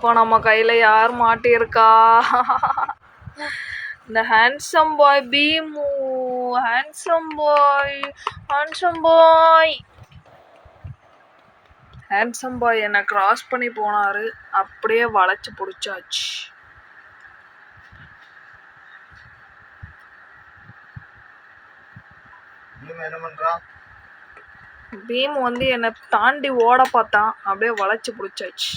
இப்போ நம்ம கையில் யார் மாட்டியிருக்கா? இந்த handsome boy beam. Handsome boy, handsome boy, handsome boy என்னை கிராஸ் பண்ணி போனார். அப்படியே வளைச்சி பிடிச்சாச்சு. பீம் வந்து என்னை தாண்டி ஓட பார்த்தான். அப்படியே வளைச்சி பிடிச்சாச்சு.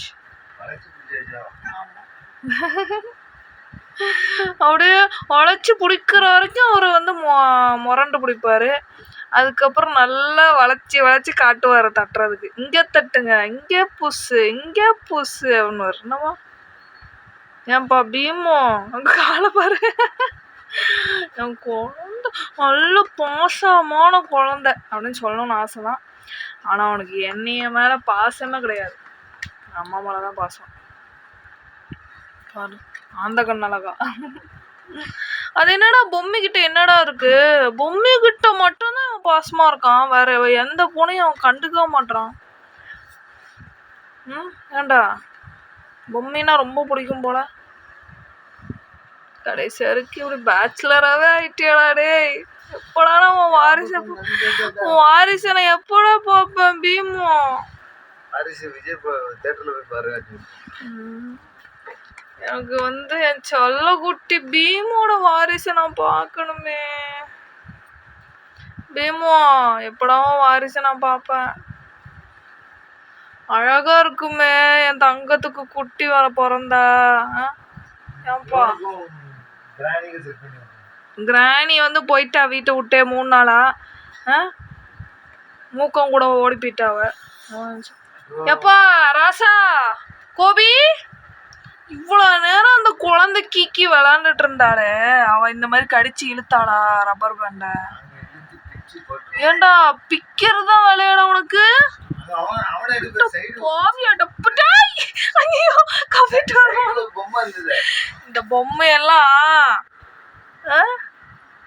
அப்படியே வளைச்சி பிடிக்கிற வரைக்கும் அவர் வந்து முரண்டு பிடிப்பாரு. அதுக்கப்புறம் நல்லா வளைச்சி வளைச்சி காட்டுவார் தட்டுறதுக்கு. இங்கே தட்டுங்க, இங்கே புஷு, இங்கே புஷு அப்படின்னு என்னவா? ஏன்பா பீமோ அங்கே காலை பாரு. என் குழந்தை நல்ல பாசமான குழந்தை அப்படின்னு சொல்லணும்னு ஆசை தான். ஆனால் அவனுக்கு என்னைய மேலே பாசமே கிடையாது. அம்மா மேலே தான் பாசம். பாரு அந்த கண்ணழகா. அது என்னடா பொம்மைக்கிட்ட என்னடா இருக்கு? பொம்மைக்கிட்ட மட்டும்தான் அவன் பாசமா இருக்கான். வேற எந்த பூனையும் அவன் கண்டுக்க மாட்டான். ஏண்டா பொம்மைனா ரொம்ப பிடிக்கும் போல. கடைசி வரைக்கும் இப்படி பேச்சுலராகவே ஆயிட்டியாடா டேய். எப்படா நான் வாரிசனை எப்படா பார்ப்பேன் பீமோ? எனக்கு வந்து என் சொல்ல குட்டி பீமோட வாரிசை நான் பார்க்கணுமே. பீமோ எப்படா வாரிசை நான் பார்ப்பேன்? அழகா இருக்குமே என் தங்கத்துக்கு குட்டி வர பிறந்தா. ஏன்பா கிராணி வந்து போயிட்டா வீட்டை விட்டே 3 நாளா. மூக்கம் கூட ஓடி போயிட்டாவ. எப்பா ராசா கோபி இவ்வளோ நேரம் அந்த குழந்தை கீக்கி விளாண்டுட்டு இருந்தாளே, அவ இந்த மாதிரி கடிச்சு இழுத்தாளா ரப்பர் பேண்ட? ஏண்டா பிக்கிறதா விளையாட உனக்கு? இந்த பொம்மையெல்லாம்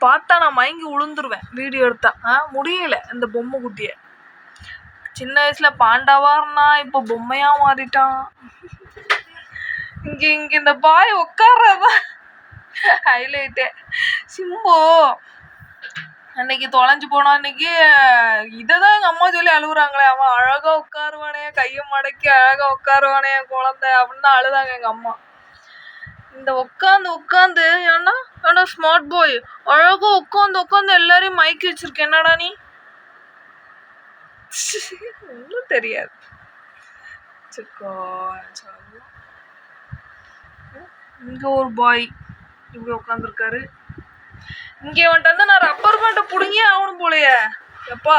பார்த்தா நான் மயங்கி உளுந்துருவேன் வீடியோ எடுத்தா. முடியல இந்த பொம்மை குட்டிய. சின்ன வயசுல பாண்டாவா இருந்தா இப்போ பொம்மையா மாறிட்டான். இங்க இங்க இந்த பாய் உட்கார்றதான் ஹைலைட்டே. சிம்பு அன்னைக்கு தொலைஞ்சு போனா. அன்னைக்கு இததான் எங்க அம்மா சொல்லி அழுகுறாங்களே, அவன் அழகா உட்காருவானே, கையை மடக்கி அழகா உட்காருவானே குழந்தை அப்படின்னு தான் அழுதாங்க எங்க அம்மா. இந்த உட்காந்து ஏன்னா ஸ்மார்ட் பாய் அழகா உட்காந்து எல்லாரையும் மயக்கி வச்சிருக்கேன். என்னடா நீ? ஒன்றும் தெரியாது. இங்க ஒரு பாய் இப்படி உட்காந்துருக்காரு. இங்கே வந்துட்டு வந்து நான் ரப்பர் பேண்டை பிடுங்கி ஆகணும் போலையே. எப்பா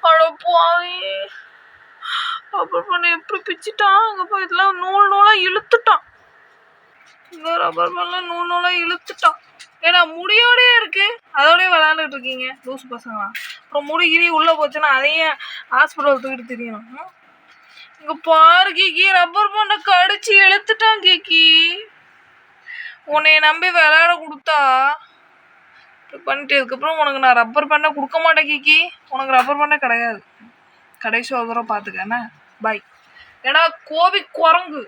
அழப்பாவி ரப்பர் பேண்டை எப்படி பிச்சுட்டான். அங்கே போய் இதெல்லாம் நூலா இழுத்துட்டான். இந்த ரப்பர் பேண்ட்லாம் நூலா இழுத்துட்டான். ஏன்னா முடியோடே இருக்கு, அதோடய விளையாண்டுட்டு இருக்கீங்க லூசு பசங்களா. அப்புறம் முடிகிரி உள்ளே போச்சுன்னா அதையும் ஹாஸ்பிட்டல் தூக்கிட்டு தெரியணும். இங்கே பாரு கீக்கி, ரப்பர் பேண்டை கடிச்சு இழுத்துட்டான் கீக்கி. உன்னைய நம்பி விளையாட கொடுத்தா பண்ணிட்டு அதுக்கப்புறம் உனக்கு நான் ரப்பர் பேண்டை கொடுக்க மாட்டேன் கீக்கி. உனக்கு ரப்பர் பேண்டே கிடையாது. கடைசி ஒரு தடவை பார்த்துக்க என்ன. பாய். ஏன்னா கோபி குரங்கு.